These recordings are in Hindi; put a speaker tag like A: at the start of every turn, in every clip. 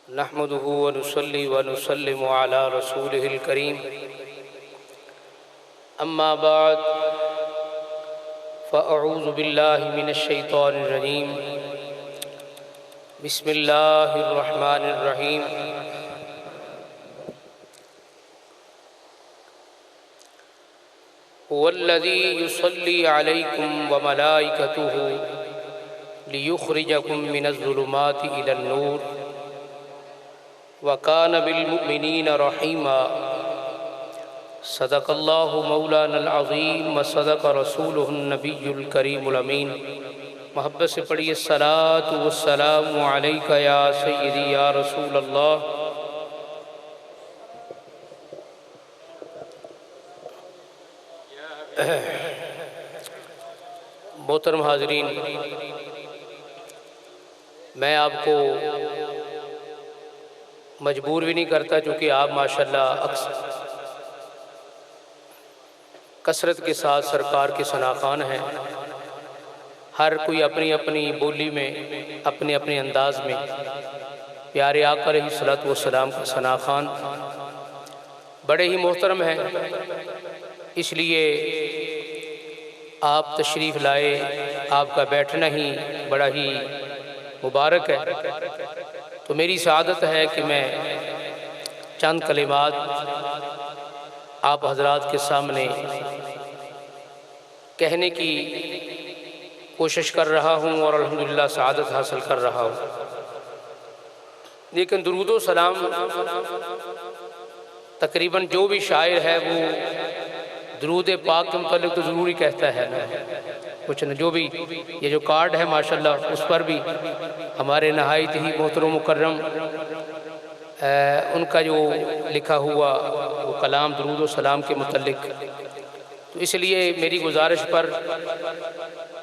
A: नहमदुहु व नुसल्ली व नुसल्लिमु अला रसूलिहिल करीम। अम्मा बाद फ़अऊज़ु बिल्लाहि मिनश शैतानिर रजीम। बिस्मिल्लाहिर रहमानिर रहीम। हुवल्लज़ी युसल्ली अलैकुम व मलाइकतुहु लियुख़रिजकुम मिनज़्ज़ुलुमाति इलन नूर व कान बिलमुमिनीन रहीमा। सदक़ल्लाहु मौलानल अज़ीम व सदक़ रसूलुहुन नबियुल करीमुल अमीन। मोहब्बत से पढ़िए सलातु वस्सलामु अलैका या सय्यदी या रसूल अल्लाह। मोहतरम हाज़रीन, मैं आपको मजबूर भी नहीं करता, चूँकि आप माशाल्लाह कसरत के साथ सरकार के सनाखान हैं। हर कोई अपनी अपनी बोली में, अपने अपने अंदाज में प्यारे आका अलैहिस्सलातु वस्सलाम का सनाखान बड़े ही मोहतरम हैं। इसलिए आप तशरीफ़ लाए, आपका बैठना ही बड़ा ही मुबारक है। तो मेरी सआदत है कि मैं चंद कलिमात आप हजरात के सामने कहने की कोशिश कर रहा हूँ और अल्हम्दुलिल्लाह सआदत हासिल कर रहा हूँ। लेकिन दुरूदो सलाम तकरीबन जो भी शायर है वो दुरूद पाक के मुतालिक तो ज़रूरी कहता है ना, कुछ न। जो भी ये जो कार्ड है माशाल्लाह उस पर भी हमारे नहायत ही मोहतरम मुकर्रम उनका जो लिखा हुआ वो कलाम दुरूद व सलाम के मुतालिक। तो इसलिए मेरी गुजारिश पर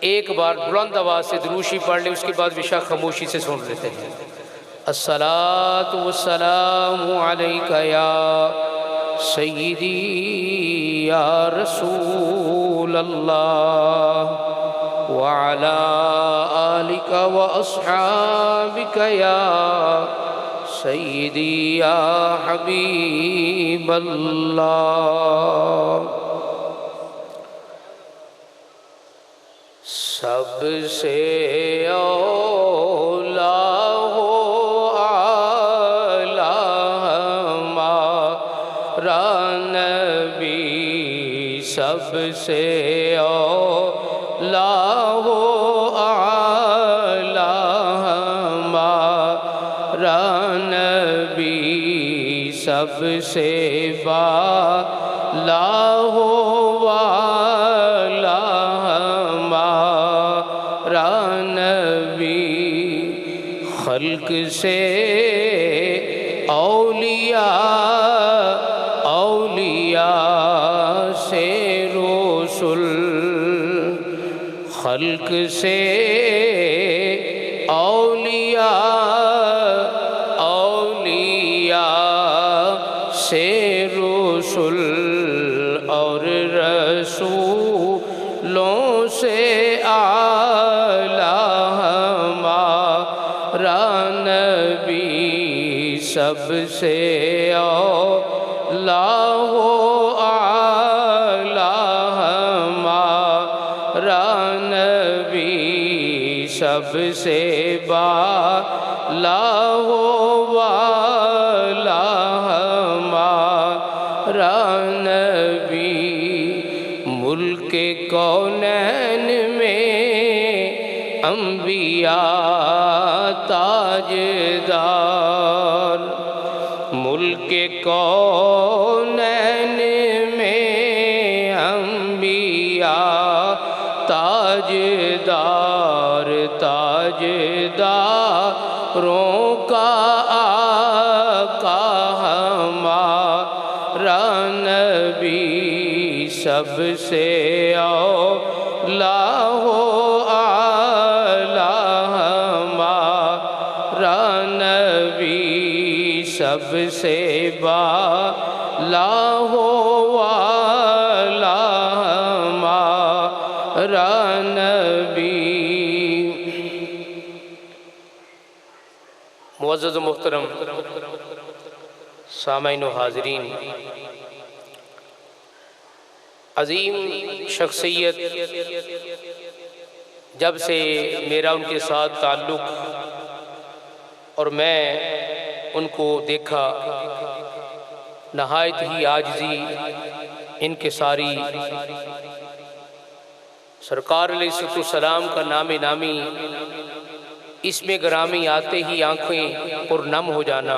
A: एक बार बुलंद आवाज़ से दुरूशी पढ़ ले, उसके बाद विशा खामोशी से सुन लेते हैं। अस्सलातु वस्सलामु अलैका या सय्यदी या रसूल अल्लाह व अला आलिका व अस्हाबिका या सय्यदी या हबीब अल्लाह। सबसे औला हो आला हमारा नबी, सबसे औला हो आला हमारा नबी, सबसे बाला हो वाला हमारा नबी। खल्क से औलिया, औलिया से रसूल, खल्क से औलिया, औलिया से रसूल और रसूलों से आला हमारा नबी, सबसे औला हो आला हमारा नबी, सबसे बाला हो वाला हमारा नबी। मुल्क कौनैन में अंबिया ताजदार, मुल्क कौनैन में अंबिया ताजदार, ताजदारों का आका हमारा नबी, सबसे औला हो आला हमारा नबी, सबसे बाला हो वाला हमारा नबी। मुअज़्ज़ज़ मुहतरम सामईन व हाज़रीन, अज़ीम शख्सियत, जब से मेरा उनके साथ ताल्लुक़ और मैं उनको देखा, नहायत ही आजिज़ी इनकिसारी, सरकार अलैहिस्सलाम का नामे नामी इसमें ग्रामी आते ही आँखें पुरनम हो जाना।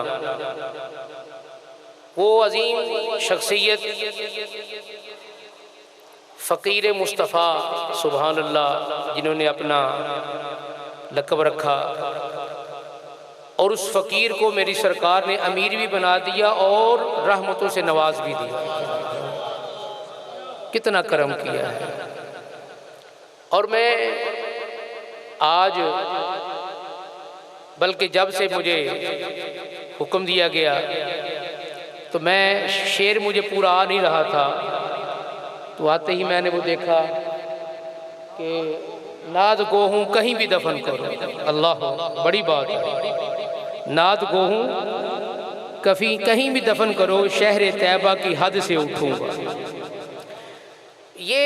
A: वो अज़ीम शख्सियत फ़कीर मुस्तफ़ा सुभान अल्लाह, जिन्होंने अपना लक़ब रखा और उस फ़कीर को मेरी सरकार ने अमीर भी बना दिया और रहमतों से नवाज भी दिया। कितना करम किया है। और मैं आज, बल्कि जब से मुझे हुक्म दिया गया तो मैं शेर मुझे पूरा आ नहीं रहा था, तो आते ही मैंने वो देखा कि नाद गोहूँ कहीं भी दफन करो। अल्लाह, बड़ी बात है। नाद गोहूँ कहीं भी दफन करो, शहर तैयबा की हद से उठूँगा। ये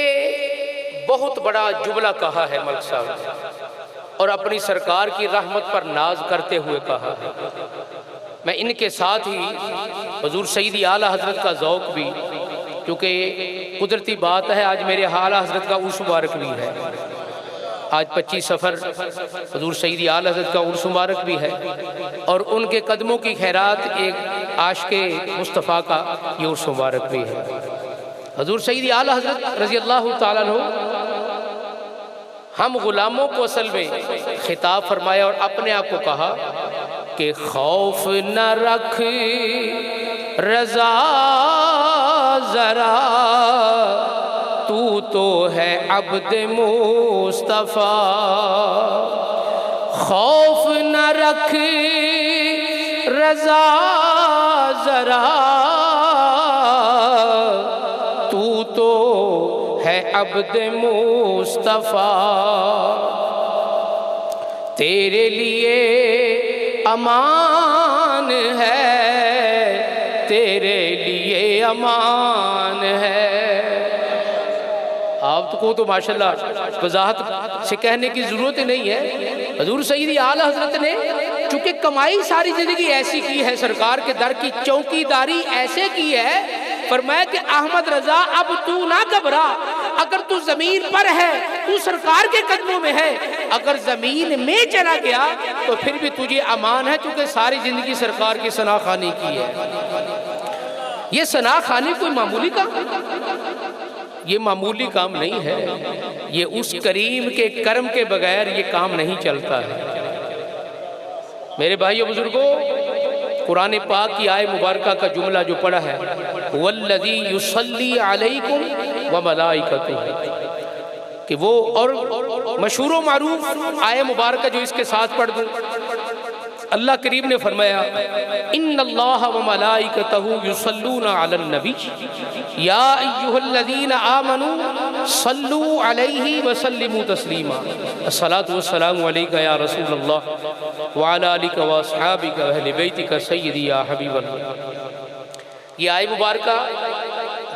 A: बहुत बड़ा जुमला कहा है मलिक साहब, और अपनी सरकार की रहमत पर नाज करते हुए कहा है। मैं इनके साथ ही हुजूर सईदी आला हज़रत का ज़ौक़ भी, क्योंकि कुदरती बात है आज मेरे आला हज़रत का उर्स मुबारक भी है। आज 25 सफ़र हुजूर सईदी आला हज़रत का उर्स मुबारक भी है, और उनके कदमों की खैरात एक आशिक़े मुस्तफ़ा का ये उर्स मुबारक भी है। हुजूर सईदी आला हज़रत रज़ी अल्लाह तआला अन्हु हम गुलामों को असल में खिताब फरमाया और अपने आप को कहा कि खौफ न रख रज़ा ज़रा, तू तो है अब्द मुस्तफ़ा। खौफ न रख रज़ा ज़रा, तू तो है अब्द मुस्तफ़ा। तेरे लिए अमान है, तेरे लिए अमान है। आपको तो माशाल्लाह वजाहत से कहने की ज़रूरत ही नहीं है। हजूर सईदी आला हज़रत ने चूँकि कमाई सारी ज़िंदगी ऐसी की है, सरकार के दर की चौकीदारी ऐसे की है, फरमाया कि अहमद रज़ा अब तू ना घबरा, अगर तू ज़मीन पर है, तू सरकार के कदमों में है, अगर ज़मीन में चला गया तो फिर भी तुझे अमान है, क्योंकि सारी ज़िंदगी सरकार की सनाखानी की है। ये सनाखानी कोई मामूली काम, ये मामूली काम नहीं है। ये उस करीम के करम के बगैर ये काम नहीं चलता है। मेरे भाइयों बुजुर्गों, कुरान पाक की आय मुबारका का जुमला जो पढ़ा है, वल्लज़ी युसल्ली अलैकुम व मलाइकतुहु, कि वो, और मशहूर व मारूफ आय मुबारका जो इसके साथ पढ़ दूँ, अल्लाह करीम ने फरमाया इन्नल्लाह व मलाइकतहु युसल्लूना अलन नबी या अय्युहल्लज़ीना आमनू सल्लू अलैहि व सल्लिमू तस्लीमा। अस्सलातु वस्सलामु अलैका या रसूलल्लाह व अला आलिका व अस्हाबिका व अहले बैतिका सय्यदी या हबीबल्लाह। ये आय मुबारका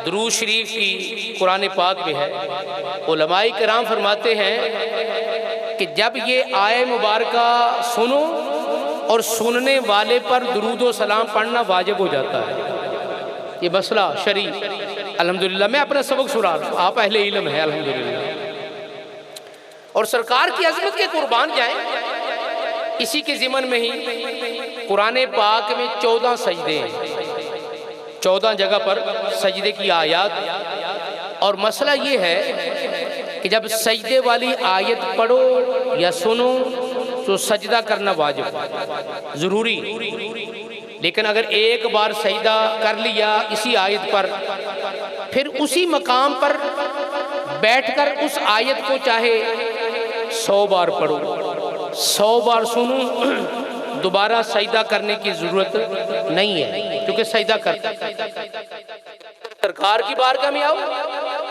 A: दुरूद शरीफ की कुरान पाक में है। उलमाए किराम फरमाते हैं कि जब ये आय मुबारका सुनो और सुनने वाले पर दुरूद व सलाम पढ़ना वाजिब हो जाता है। ये मसला शरी, अल्हम्दुलिल्लाह मैं अपना सबक सुना रहा हूँ, आप अहले इल्म है अल्हम्दुलिल्लाह। और सरकार की अज़मत के कुर्बान जाएं, इसी के ज़िमन में ही कुरान पाक में 14 सजदे हैं, 14 जगह पर सजदे की आयत। और मसला ये है कि जब सजदे वाली आयत पढ़ो या सुनो तो सजदा करना वाजिब, ज़रूरी। लेकिन अगर एक बार सजदा कर लिया इसी आयत पर, फिर उसी मकाम पर बैठकर उस आयत को चाहे 100 बार पढ़ो, 100 बार सुनो, दोबारा सजदा करने की ज़रूरत नहीं है, क्योंकि सजदा कर सरकार की बारगाह में आओ।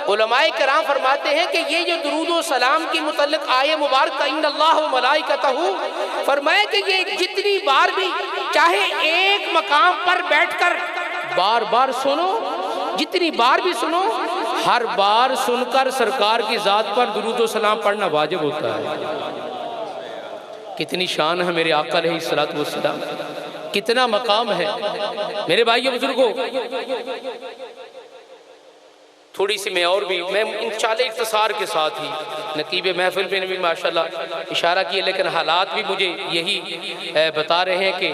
A: उलमाए किराम फरमाते हैं कि ये जो दुरूद व सलाम की मुतल्लिक़ आय मुबारक इन्नल्लाह व मलाइकतहु, फरमाया कि ये जितनी बार भी चाहे एक मकाम पर बैठकर बार बार सुनो, जितनी बार भी सुनो, हर बार सुनकर सरकार की ज़ात पर दुरूद व सलाम पढ़ना वाजिब होता है। कितनी शान है मेरे आका अलैहिस्सलातु वस्सलाम, कितना मकाम है। मेरे भाइयों बुजुर्गों, थोड़ी सी मैं और भी, मैं इंशाअल्लाह इख्तिसार के साथ ही, नकीब महफिल में भी माशाल्लाह इशारा किया, लेकिन हालात भी मुझे यही बता रहे हैं कि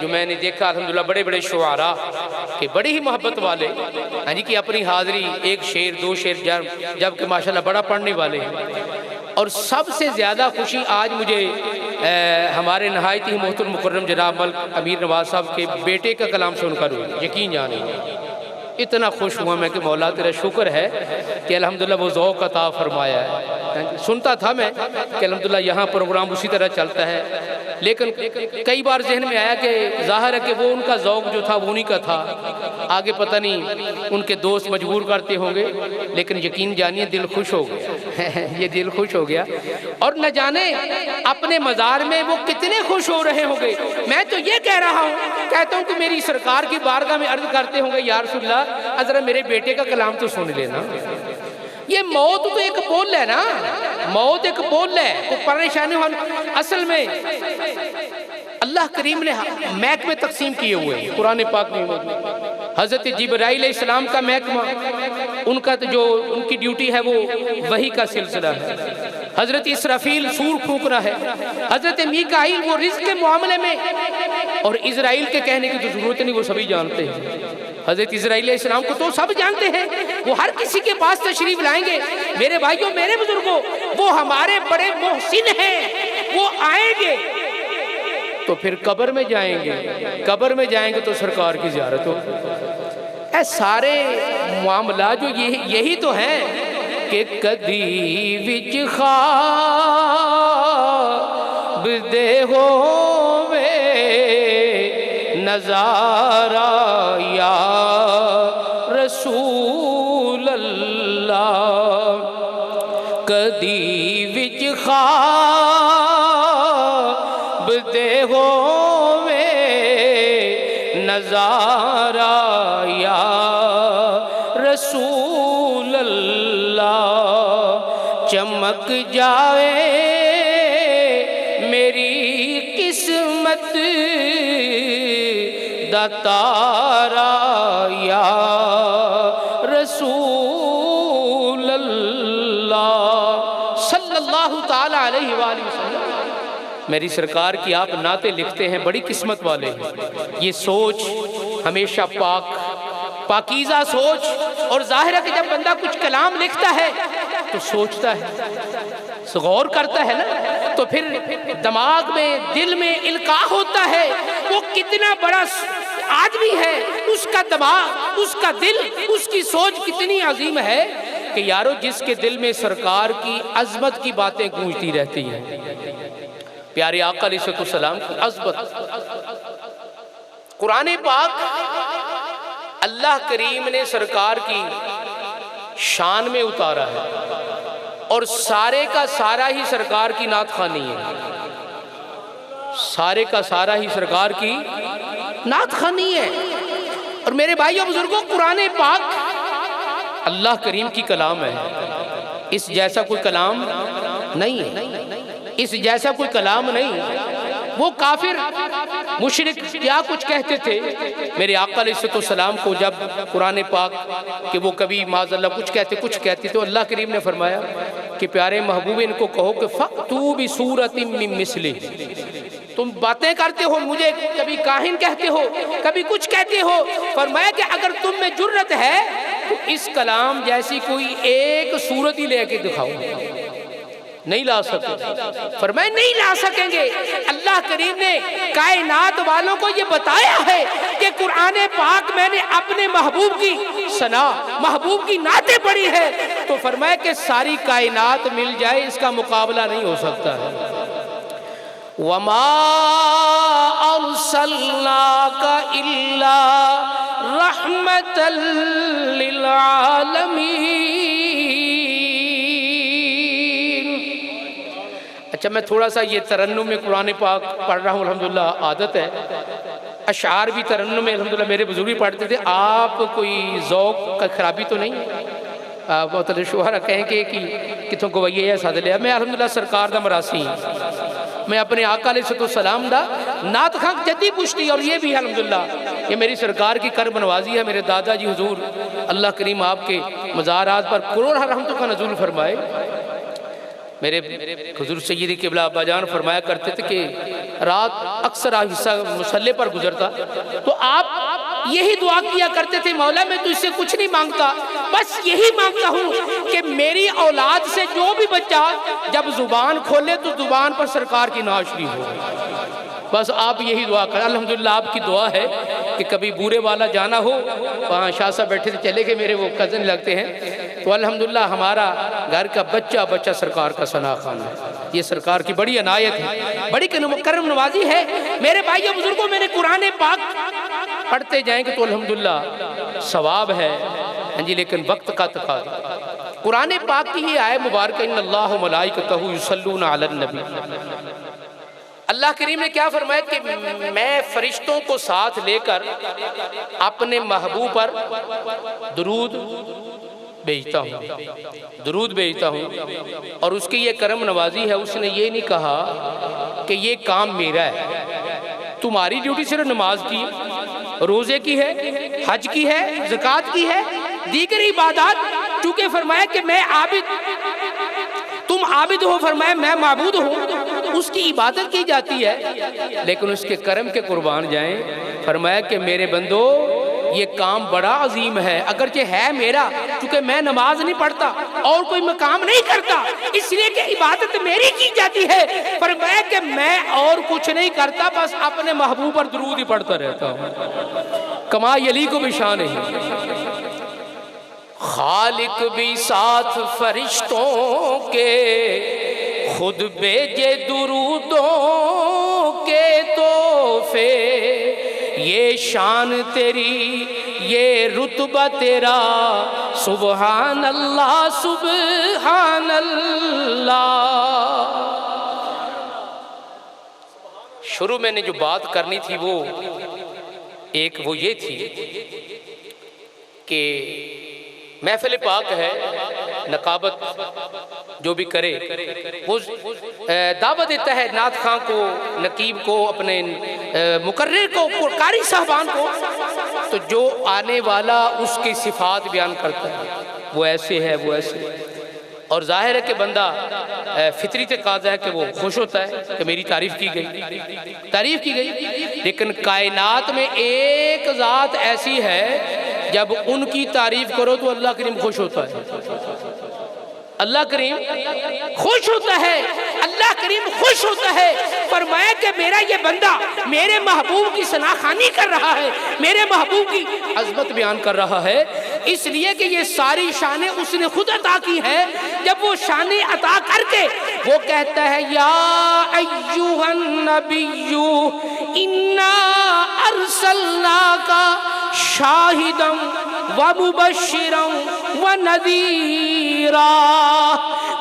A: जो मैंने देखा अल्हम्दुलिल्लाह बड़े बड़े शुआरा के बड़ी ही मोहब्बत वाले, हाँ जी, कि अपनी हाज़िरी एक शेर दो शेर जबकि माशाल्लाह बड़ा पढ़ने वाले हैं। और सबसे ज़्यादा खुशी आज मुझे हमारे नहायत ही मोहतरम मुकर्रम जनाब मलिक अमीर नवाज साहब के बेटे का कलाम सुनकर हुई। यकीन जाने इतना खुश हुआ मैं कि मौला तेरा शुक्र है कि अल्हम्दुलिल्लाह वो ज़ौक़ अता फरमाया है। सुनता था मैं कि अल्हम्दुलिल्लाह यहाँ प्रोग्राम उसी तरह चलता है, लेकिन कई बार जहन में आया कि ज़ाहिर है कि वो उनका ज़ौक़ जो था वो उन्हीं का था, आगे पता नहीं उनके दोस्त मजबूर करते होंगे, लेकिन यकीन जानिए दिल खुश हो गया ये दिल खुश हो गया। और न जाने अपने मज़ार में वो कितने खुश हो रहे होंगे। मैं तो ये कह रहा हूँ, कहता हूँ कि मेरी सरकार की बारगाह में अर्ज़ करते होंगे, या रसूलल्लाह ज़रा मेरे बेटे का कलाम तो सुन लेना। ये मौत तो एक बोल है ना, मौत एक बोल है, तो परेशानी हो। असल में अल्लाह करीम ने महकमे तकसीम किए हुए हैं कुरान पाक में। हज़रत जिब्राइल अलैहिस्सलाम का महकमा, उनका तो जो उनकी ड्यूटी है वो वही का सिलसिला है। हज़रत इसराफील सूर फूंकना है, हज़रत मीकाईल वो रिज़्क़ के मामले में, और इज़राइल के कहने की तो ज़रूरत नहीं, वो सभी जानते हैं। हज़रत इज़राइल अलैहिस्सलाम को तो सब जानते हैं, वो हर किसी के पास तशरीफ लाएंगे। मेरे भाइयों मेरे बुजुर्गों, वो हमारे बड़े मोहसिन हैं, वो आएंगे तो फिर कब्र में जाएंगे, कब्र में जाएंगे तो सरकार की ज़ियारत हो। ऐ सारे मामला जो यही तो है कि कदी विच ख्वाब दे होवे नज़ारा या रसूल अल्लाह, कदी विच ख्वाब दे होवे नज़ारा या रसूल अल्लाह, चमक जाए मेरी किस्मत दा तारा या रसूल अल्लाह सल्लल्लाहु ताला अलैहि वसल्लम। मेरी सरकार की आप नाते लिखते हैं, बड़ी किस्मत वाले हैं। ये सोच हमेशा पाकीज़ा सोच, और जाहिर है कि जब बंदा कुछ कलाम लिखता है तो सोचता है, गौर करता है ना, तो फिर दिमाग में दिल में इल्का होता है वो कितना बड़ा आदमी है, उसका दिमाग उसका दिल उसकी सोच कितनी अजीम है कि यारो जिसके दिल में सरकार की अजमत की बातें गूंजती रहती हैं, प्यारे आका अलैहिस्सलाम की अज़मत। कुरान पाक अल्लाह करीम ने सरकार की शान में उतारा है, और सारे का सारा ही सरकार की नात खानी है, सारे का सारा ही सरकार की नात खानी है। और मेरे भाइयों बुजुर्गों, कुरान पाक अल्लाह करीम की कलाम है, इस जैसा कोई कलाम नहीं है, इस जैसा कोई कलाम नहीं। वो काफिर मुशरिक क्या कुछ कहते थे मेरे आका अलैहिस्सलाम को, जब कुरान पाक कि वो कभी माज़अल्लाह कुछ कहते तो अल्लाह करीम ने फरमाया कि प्यारे महबूब इनको कहो कि फ़अतू बिसूरतिम मिन मिस्लिह, तुम बातें करते हो, मुझे कभी काहिन कहते हो, कभी कुछ कहते हो, फरमाया कि अगर तुम में जुर्रत है तो इस कलाम जैसी कोई एक सूरत ही लेके दिखाओ। नहीं ला सकते, फरमाया नहीं ला सकेंगे। अल्लाह करीम ने कायनात वालों को ये बताया है कि कुरान पाक मैंने अपने महबूब की सना, महबूब की नाते पढ़ी है, तो फरमाया कि सारी कायनात मिल जाए इसका मुकाबला नहीं हो सकता है। वमा अर्सलनाका इल्ला रहमतल लिल आलमीन। अच्छा, मैं थोड़ा सा ये तरन्नुम में कुरान पाक पढ़ रहा हूँ, अल्हम्दुलिल्लाह आदत है, अशार भी तरन्नुम में अल्हम्दुलिल्लाह मेरे बुजुर्ग भी पढ़ते थे। आप कोई ज़ौक़ का खराबी तो नहीं? आप मतलब शुहरा कहें कि कितों गवैया सद लिया। मैं अल्हम्दुलिल्लाह सरकार दा मरासी, मैं अपने आका अलैहिस्सलाम दा नात खां जद्दी पुश्ती, और ये भी अल्हम्दुलिल्लाह ये मेरी सरकार की कर बनवाजी है। मेरे दादाजी हुजूर अल्लाह करीम आपके मज़ारात पर करोड़ रहमतों का नज़ूल फरमाए। मेरे हुजूर सैयदी क़िबला अब्बाजान फरमाया करते थे कि रात अक्सर हिस्सा मुसल्ले पर गुजरता तो आप यही दुआ किया करते थे, मौला मैं तुझसे कुछ नहीं मांगता, बस यही मांगता हूँ कि मेरी औलाद से जो भी बच्चा जब जुबान खोले तो जुबान पर सरकार की नाज़ शरीफ हो। बस आप यही दुआ करें। अल्हम्दुलिल्लाह आपकी दुआ है कि कभी बूरे वाला जाना हो, वहाँ शाह साहब बैठे थे, चले गए, मेरे वो कज़न लगते हैं, तो अल्हम्दुलिल्लाह हमारा घर का बच्चा बच्चा सरकार का सना खान है। ये सरकार की बड़ी अनायत है, बड़ी करम नवाजी है। मेरे भाइयों बुजुर्गों, मैंने कुरान पाक पढ़ते जाएंगे तो अल्हम्दुलिल्लाह सवाब है जी, लेकिन वक्त का तकाज़ा। कुरान पाक की ये आयत मुबारक इन्नल्लाह व मलाइकतहु युसल्लूना अलन नबी, अल्लाह करीम ने क्या फरमाया कि मैं फरिश्तों को साथ लेकर अपने महबूब पर दुरूद भेजता हूँ, दुरूद भेजता हूँ। और उसकी ये करम नवाजी है, उसने ये नहीं कहा कि ये काम मेरा है। तुम्हारी ड्यूटी सिर्फ नमाज की, रोज़े की है, हज की है, ज़कात की है, दीगर इबादत। चूँकि फरमाया कि मैं आबिद, तुम आबिद हो, फरमाया मैं माबूद हूँ, उसकी इबादत की जाती है, लेकिन उसके करम के कुर्बान जाएं। फरमाया कि मेरे बंदो ये काम बड़ा अजीम है, अगरचे है मेरा, क्योंकि मैं नमाज नहीं पढ़ता और कोई मकाम नहीं करता, इसलिए कि इबादत मेरी की जाती है। फरमाया कि मैं और कुछ नहीं करता, बस अपने महबूब पर दुरूद ही पढ़ता रहता हूँ। कमा यली को भी शान है। खालिक भी साथ फरिश्तों के खुद भेजे दुरूदों के तोहफे, ये शान तेरी ये रुतबा तेरा, सुबहान अल्लाह सुबहान अल्लाह। शुरू मैंने जो बात करनी थी वो ये थी कि महफिल पाक है, नकाबत जो भी करे वो दावत देता है नात खां को, नकीब को, अपने मुकर्रिर को, कारी साहबान को, तो जो आने वाला उसकी सिफात बयान करता है, वो ऐसे है, वो ऐसे है। और जाहिर है कि बंदा फितरी तकाज़ा है कि वो खुश होता है कि मेरी तारीफ़ की गई। लेकिन कायनात में एक ज़ात ऐसी है, जब उनकी तारीफ़ करो तो अल्लाह करीम खुश होता है, अल्लाह करीम खुश होता है, अल्लाह करीम खुश होता है। फरमाया कि मेरा ये बंदा मेरे महबूब की सनाखानी कर रहा है, मेरे महबूब की अज़मत बयान कर रहा है, इसलिए कि ये सारी शानें उसने खुद अता की है। जब वो शानें अता करके वो कहता है या अय्युहन नबिय्यु इन्ना अरसलनाका शाहिदम व मुबश्शिरम व नज़ीरा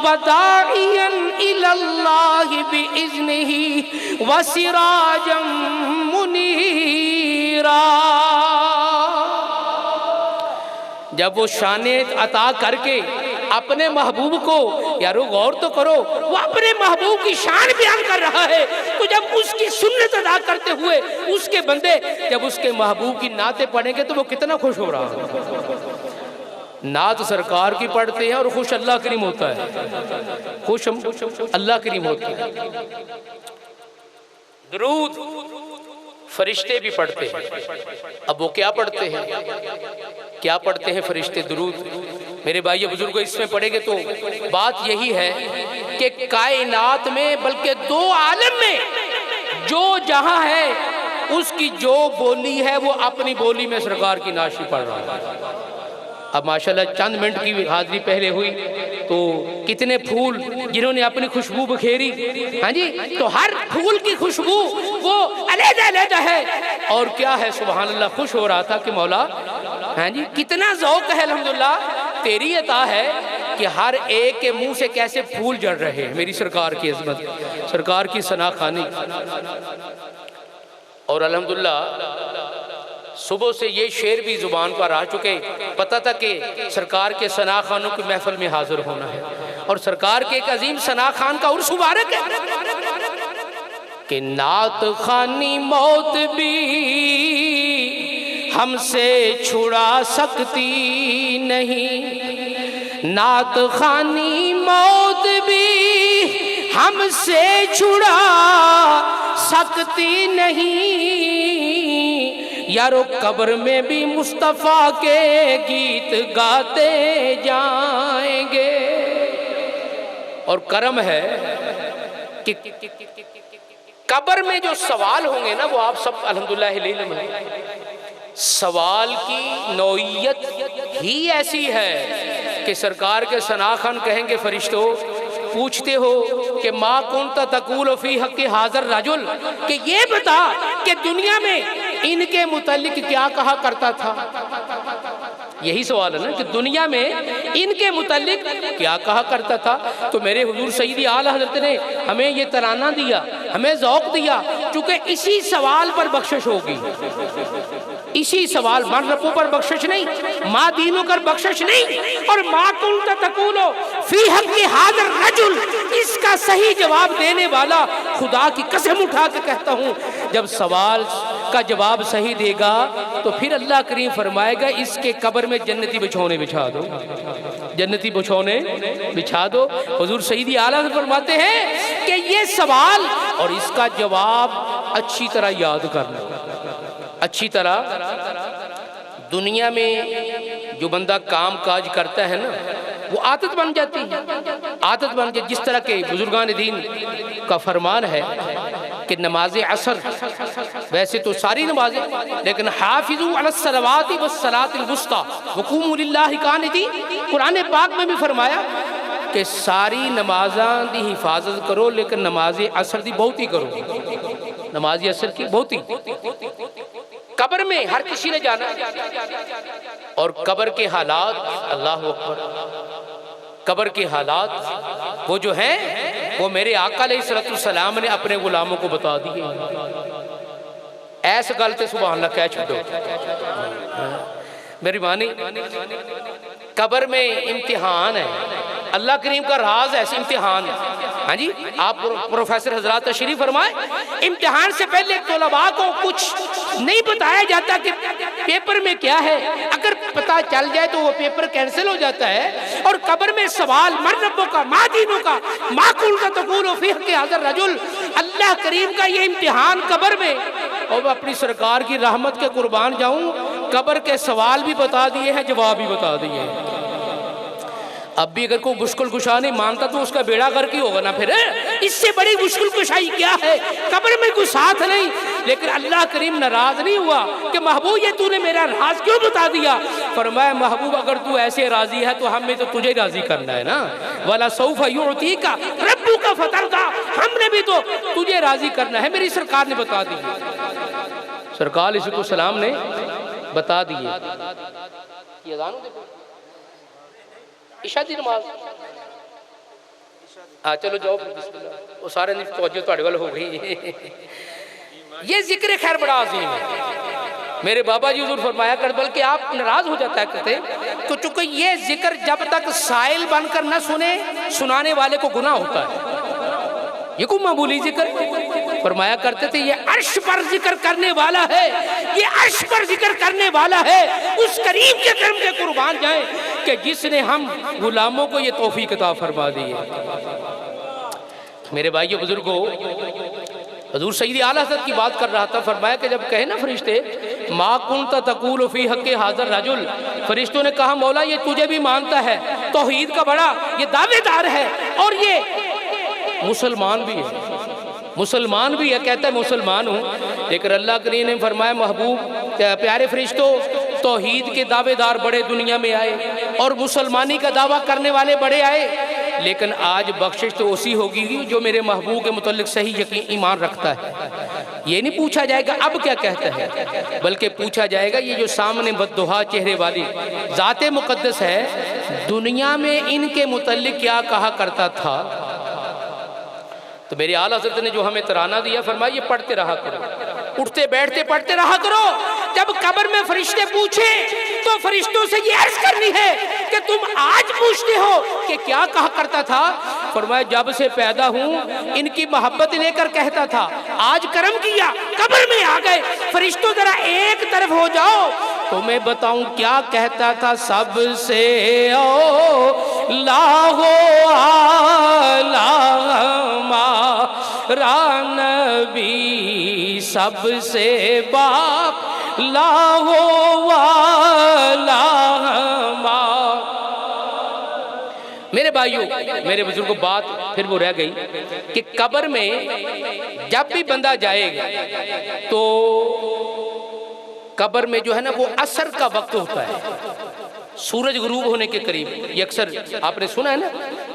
A: व दाइयन इलल्लाहि बिइज़्निही व सिराजम मुनीरा। जब वो शाने अता करके अपने महबूब को, यारो गौर तो करो, वो अपने महबूब की शान बयान कर रहा है, तो जब उसकी सुन्नत अदा करते हुए उसके बंदे जब उसके महबूब की नाते पढ़ेंगे तो वो कितना खुश हो रहा है। नात सरकार की पढ़ते हैं और खुश अल्लाह करीम होता है, खुश अल्लाह करीम होता है। दुरूद फरिश्ते भी पढ़ते हैं। अब वो क्या पढ़ते हैं, क्या पढ़ते हैं फरिश्ते दुरूद? मेरे भाइयों बुजुर्गों, इसमें पढ़ेंगे तो बात यही है कि कायनात में, बल्कि दो आलम में जो जहां है उसकी जो बोली है वो अपनी बोली में सरकार की नाशी पढ़ रहा है। अब माशाल्लाह चंद मिनट की हाजिरी पहले हुई तो कितने फूल जिन्होंने अपनी खुशबू बखेरी, हाँ जी, तो हर फूल की खुशबू वो अलग-अलग है। और क्या है, सुभान अल्लाह, खुश हो रहा था कि मौला, हाँ जी, कितना ज़ौक़ है, अल्हम्दुलिल्लाह तेरी अता है कि हर एक के मुंह से कैसे फूल जड़ रहे हैं। मेरी सरकार की अज़मत, सरकार की सना खानी। और अल्हम्दुलिल्लाह सुबह से ये शेर भी ज़ुबान पर आ चुके, पता था कि सरकार के सना खानों की महफिल में हाजिर होना है और सरकार के एक अजीम सना खान का उर्स मुबारक है कि नात खानी मौत भी हमसे छुड़ा सकती नहीं, नात खानी मौत भी हमसे छुड़ा सकती नहीं, यारो कब्र में भी मुस्तफ़ा के गीत गाते जाएंगे। और करम है कि कब्र में जो सवाल होंगे ना वो आप सब अल्हम्दुलिल्लाह इल्म है। सवाल की नौइयत ही ऐसी है कि सरकार के सना खान कहेंगे फरिश्तों पूछते हो कि माँ कुंता तकूल फी हक़्क़ि हाज़र रजुल, कि ये बता कि दुनिया में इनके मुतल्लिक क्या कहा करता था। यही सवाल है ना कि दुनिया में इनके मुतल्लिक क्या कहा करता था। तो मेरे हुजूर सईदी आला हज़रत ने हमें ये तराना दिया, हमें ज़ौक़ दिया, चूँकि इसी सवाल पर बख्शिश होगी, इसी सवाल मन रब्बों पर बख्शिश नहीं, माँ दीनों पर बख्शिश नहीं। और माँ कुंता तकूलो फी हक़्क़ि हाज़र रजुल, इसका सही जवाब देने वाला खुदा की कसम उठा के कहता हूँ जब सवाल का जवाब सही देगा तो फिर अल्लाह करीम फरमाएगा इसके कब्र में जन्नती बिछौने बिछा दो, जन्नती बिछौने बिछा दो। हुजूर सईदी आला फरमाते हैं कि ये सवाल और इसका जवाब अच्छी तरह याद कर लो, अच्छी तरह। दुनिया में जो बंदा काम काज करता है ना वो आदत बन जाती है, आदत बन जाती। जिस तरह के बुजुर्गान दीन का फरमान है कि नमाज असर, वैसे तो सारी नमाजें, लेकिन हाफिजू अलस्सलावाति वस्सलातिल वुस्ता वक़ूमू लिल्लाहि कानितीन, कुरान पाक में भी फरमाया कि सारी नमाज़ां दी हिफाजत करो लेकिन नमाज असर दी बहुत ही करो, नमाज असर की बहुत ही। कब्र में हर किसी ने जाना और कब्र के हालात, अल्लाह अकबर, कब्र के हालात वो जो हैं वो मेरे आका अलैहिस्सलाम ने अपने गुलामों को बता दिए। ऐसे गल ते सुभान अल्लाह कह छोड़ो मेरी मानी। कब्र में इम्तिहान है, अल्लाह करीम का राज ऐसे इम्तिहान है। हाँ जी, आप प्रोफेसर हजरात तशरीफ फरमाए, इम्तिहान से पहले तलबा को कुछ नहीं बताया जाता कि पेपर में क्या है, अगर पता चल जाए तो वो पेपर कैंसिल हो जाता है। और कब्र में सवाल मर रब्बों का, माँ दीनों का, माँ कुल का तकूल फी हक़्क़ि हाज़र रजुल, अल्लाह करीम का ये इम्तिहान कब्र में। और मैं अपनी सरकार की रहमत के कुर्बान जाऊं, कब्र के सवाल भी बता दिए हैं, जवाब भी बता दिए हैं। अब भी अगर कोई मुश्किल कुशा नहीं मानता तो उसका बेड़ा गर्क ही होगा ना फिर। इससे बड़ी मुश्किल कुशाई क्या है, कब्र में कोई साथ नहीं। लेकिन अल्लाह करीम नाराज नहीं हुआ कि महबूब ये तूने मेरा राज क्यों बता दिया। फरमाया महबूब अगर तू ऐसे राजी है तो हमें तो तुझे राजी करना है ना, वाला सौफ युतीका रब्बुका फतरदा, हमने भी तो तुझे राजी करना है। मेरी सरकार ने बता दी, सरकार अलैहिस्सलाम ने बता दिए। इशा दी नमाज चलो जाओ, वो सारे तवज्जो तुहाडे वाल हो गई। ये जिक्र खैर बड़ा अजीम है। मेरे बाबा जी हुजूर फरमाया कर, बल्कि आप नाराज हो जाता है कहते तो चूंकि ये जिक्र जब तक साइल बनकर न सुने सुनाने वाले को गुनाह होता है। ये कोई मामूली जिक्र फरमाया करते थे, ये अर्श पर जिक्र करने वाला है, ये अर्श पर जिक्र करने वाला है। उस करीम के कर्म के कुर्बान जाए कि जिसने हम गुलामों को ये तौफीक अता फरमा दी है। मेरे भाइयों बुजुर्गों, हजूर सईदी आला हज़रत की बात कर रहा था, फरमाया कि जब कहे ना फरिश्ते मा कुंता तकूल फी हक़्क़ि हाज़र रजुल, फरिश्तों ने कहा मौला ये तुझे भी मानता है, तौहीद का बड़ा ये दावेदार है और ये मुसलमान भी है, मुसलमान भी है, कहता है मुसलमान हूँ। लेकिन अल्लाह करीम ने फरमाया महबूब प्यारे फरिश्तों, तौहीद के दावेदार बड़े दुनिया में आए और मुसलमानी का दावा करने वाले बड़े आए, लेकिन आज बख्शिश तो उसी होगी जो मेरे महबूब के मुतल्लिक सही यकीन ईमान रखता है। ये नहीं पूछा जाएगा अब क्या कहता है, बल्कि पूछा जाएगा ये जो सामने बद्दुहा चेहरे वाली ज़ाते मुक़द्दस है, दुनिया में इनके मुतल्लिक क्या कहा करता था। तो मेरे आला हज़रत ने जो हमें तराना दिया, फरमाया ये पढ़ते रहा करो, उठते बैठते पढ़ते रहा करो। जब कब्र में फरिश्ते पूछे तो फरिश्तों से ये अर्ज करनी है कि तुम आज पूछते हो कि क्या कहा करता था। फरमाया जब से पैदा हूं इनकी मोहब्बत लेकर कहता था, आज कर्म किया कब्र में आ गए। फरिश्तों जरा एक तरफ हो जाओ तो मैं बताऊं क्या कहता था। सबसे ओ लाहो नबी, सबसे बाप लाहो वाला। मेरे भाइयों, मेरे बुजुर्गों, बात फिर वो रह गई कि कब्र में जब भी बंदा जाएगा तो कब्र में जो है ना वो असर का वक्त होता है, सूरज गुरूब होने के करीब। ये अक्सर आपने सुना है ना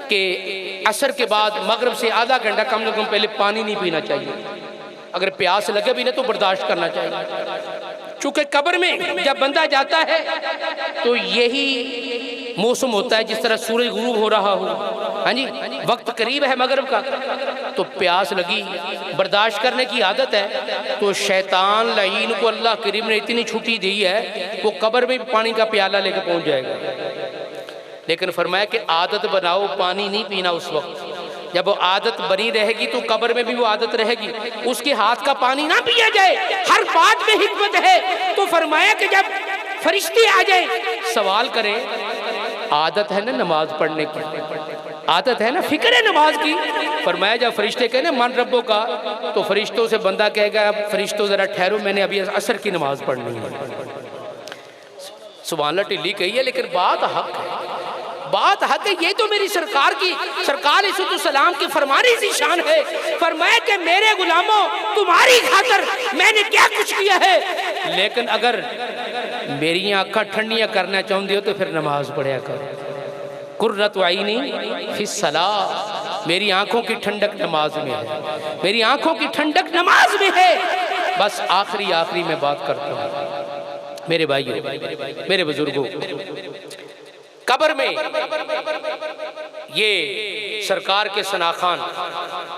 A: कि असर के बाद मगरिब से आधा घंटा कम से कम पहले पानी नहीं पीना चाहिए, अगर प्यास लगे भी ना तो बर्दाश्त करना चाहिए। चूंकि कब्र में जब बंदा जाता है तो यही मौसम होता है जिस तरह सूरज गुरूब हो रहा हो, हाँ जी, वक्त करीब है मगरिब का, तो प्यास लगी, बर्दाश्त करने की आदत है। तो शैतान लईन को अल्लाह करीम ने इतनी छुट्टी दी है वो कब्र में पानी का प्याला लेकर पहुंच जाएगा। लेकिन फरमाया कि आदत बनाओ पानी नहीं पीना उस वक्त। जब वो आदत बनी रहेगी तो कब्र में भी वो आदत रहेगी, उसके हाथ का पानी ना पिया जाए। हर बात में हिकमत है। तो फरमाया कि जब फरिश्ते आ जाए सवाल करें, आदत है ना नमाज पढ़ने की, आदत है ना, फिक्र है नमाज की। फरमाया जब फरिश्ते कहे ना मन रब्बों का, तो फरिश्तों से बंदा कहेगा फरिश्तों जरा ठहरो, मैंने अभी असर की नमाज पढ़नी है। सुभान अल्लाह, ढिल्ली कही है लेकिन बात हक है, बात हक है। ये तो मेरी सरकार की, सरकार सलाम की फरमानी सी शान है। फरमाया कि मेरे गुलामों तुम्हारी खातर मैंने क्या कुछ किया है, लेकिन अगर मेरी आंखें ठंडियां करना चाहते हो तो फिर नमाज पढ़ा करो। कुर्रत आईनी फिस सलाह, मेरी आंखों की ठंडक नमाज में है, मेरी आंखों की ठंडक नमाज में है। बस आखिरी में बात करता हूँ मेरे भाइयों, मेरे बुजुर्गों, कब्र में ये सरकार के सनाखान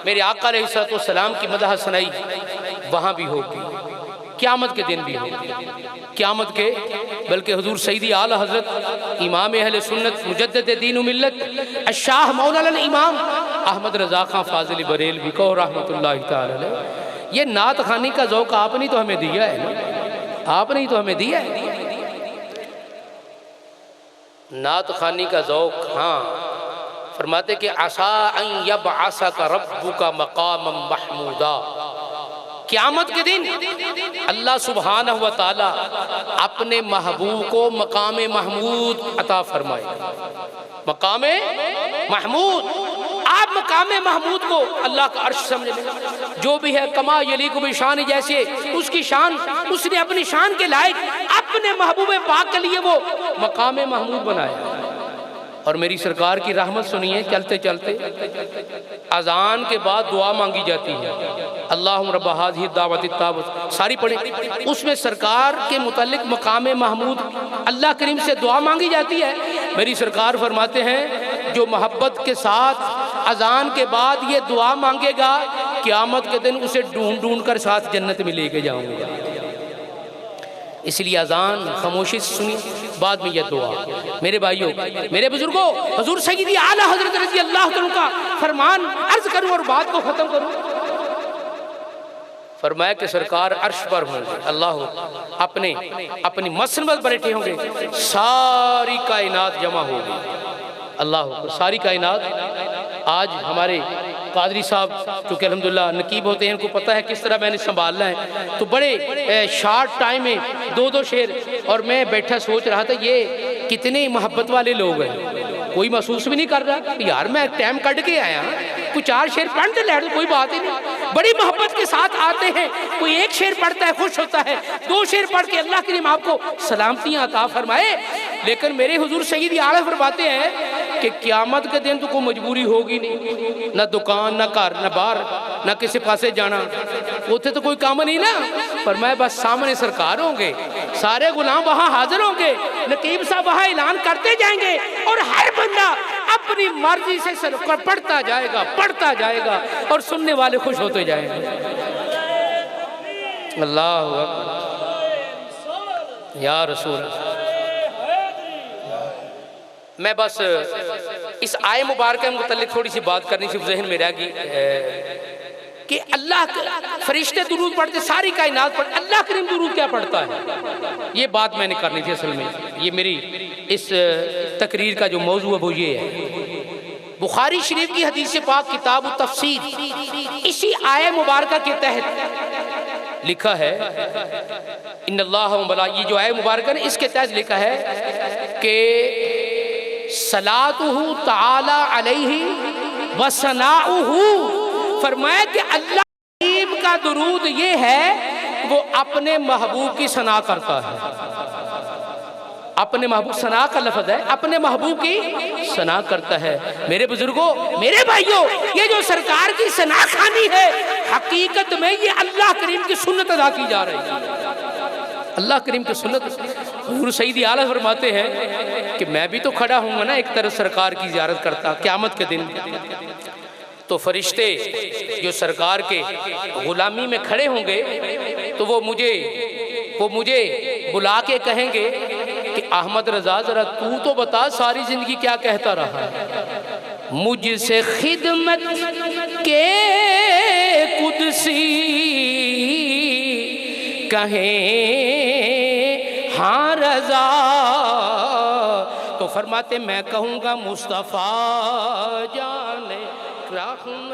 A: मेरे आका अलैहिस्सलाम की मदह सुनाई वहाँ भी होगी, क़यामत के दिन भी होगी, क़यामत के, बल्कि हुजूर सईदी आला हज़रत इमाम अहले सुन्नत मुजद्दिद दीन व मिल्लत अशाह मौलाना इमाम अहमद रज़ा खां फाज़िल बरेलवी को रहमतुल्लाहि तआला अलैह, ये नात खानी का ज़ौक़ आपने ही तो हमें दिया है ना, आपने ही तो हमें दिया है नात खानी का ज़ौक़। हाँ, फरमाते कि आसा अन यबअसा का रब्बु का मकाम महमूदा, क़यामत के दिन अल्लाह सुब्हानहु व तआला अपने महबूब को मकाम महमूद अता फरमाएगा। मकाम महमूद, आप मकाम महमूद को अल्लाह का अर्श समझ लें, जो भी है कमा यलीकु बिशान, जैसे उसकी शान, उसने अपनी शान के लायक अपने महबूब पाक के लिए वो मकाम महमूद बनाया। और मेरी सरकार की रहमत सुनिए, चलते चलते अजान के बाद दुआ मांगी जाती है, अल्लाहुम्मा रब्ब हाज़िही दावत ताब्बत, सारी पढ़े, उसमें सरकार के मुतालिक मकाम महमूद अल्लाह करीम से दुआ मांगी जाती है। मेरी सरकार फरमाते हैं जो मोहब्बत के साथ अजान के बाद ये दुआ मांगेगा, क़यामत के दिन उसे ढूंढ ढूंढ कर साथ जन्नत में लेके जाऊंगा। इसलिए अजान खामोशी सुनी, बाद में यह दुआ। मेरे भाइयों, मेरे बुजुर्गों, हुजूर सय्यदी आला हज़रत रज़ी अल्लाह तआला का फरमान अर्ज करूं और बात को ख़त्म करूं। फरमाया कि सरकार अर्श पर होंगे, अल्लाह अपनी मसनद पर बैठे होंगे, सारी कायनात जमा होगी, अल्लाह सारी कायनात। आज हमारे कादरी साहब चूँकि अल्हम्दुलिल्लाह नकीब होते हैं, इनको पता है किस तरह मैंने संभालना है, तो बड़े शार्ट टाइम में दो शेर, और मैं बैठा सोच रहा था ये कितने मोहब्बत वाले लोग हैं, कोई महसूस भी नहीं कर रहा यार मैं टाइम कट के आया, कुछ 4 शेर पढ़ते लैट, कोई बात ही नहीं, बड़ी मोहब्बत के साथ आते हैं। कोई 1 शेर पढ़ता है खुश होता है, 2 शेर पढ़ के अल्लाह करीम आपको सलामतियाँ अता फरमाए। लेकिन मेरे हुजूर सय्यदी आला फरमाते हैं कि क़यामत के दिन तो कोई मजबूरी होगी नहीं, ना दुकान, ना घर, ना बाहर, ना किसी पासे जाना, उसे तो कोई काम नहीं ना। पर मैं बस सामने सरकार होंगे, सारे गुलाम वहाँ हाजिर होंगे, नकीब साहब वहाँ ऐलान करते जाएंगे और हर बंदा अपनी मर्जी से पढ़ता जाएगा और सुनने वाले खुश होते जाएंगे। अल्लाहु अकबर या रसूल। मैं बस इस आय मुबारक के मुतल्लिक थोड़ी सी बात करनी थी, जहन में रह गई कि अल्लाह फरिश्ते दुरूद पढ़ते, सारी कायनात पढ़ते, अल्लाह करीम दुरूद क्या पढ़ता है, ये बात मैंने करनी थी। असल में ये मेरी इस तकरीर का जो मौजू है वो ये है, बुखारी शरीफ की हदीस पाक किताब तफसीर, इसी आय मुबारक के तहत लिखा है इन्नल्लाह व मलाइकातहू, ये जो आय मुबारक है इसके तहत लिखा है कि सलातुहु तआला अलैहि व सनाउहु, फरमाया कि अल्लाह का दुरूद ये है वो अपने महबूब की सना करता है। अपने महबूब, सना का लफ्ज़ है, अपने महबूब की सना करता है। मेरे बुजुर्गों, मेरे भाइयों, ये जो सरकार की सना खानी है, हकीकत में ये अल्लाह करीम की सुन्नत अदा की जा रही है। अल्लाह करीम की सुन्नत। हुजूर सईदी आला फरमाते हैं कि मैं भी तो खड़ा हूँ ना एक तरफ सरकार की ज़ियारत करता क़यामत के दिन, तो फरिश्ते जो सरकार के गुलामी में खड़े होंगे तो वो मुझे बुला के कहेंगे कि अहमद रजा जरा तू तो बता सारी जिंदगी क्या कहता रहा, मुझसे खिदमत के कुदसी कहें हाँ रजा, तो फरमाते मैं कहूँगा मुस्तफ़ा जाने रहम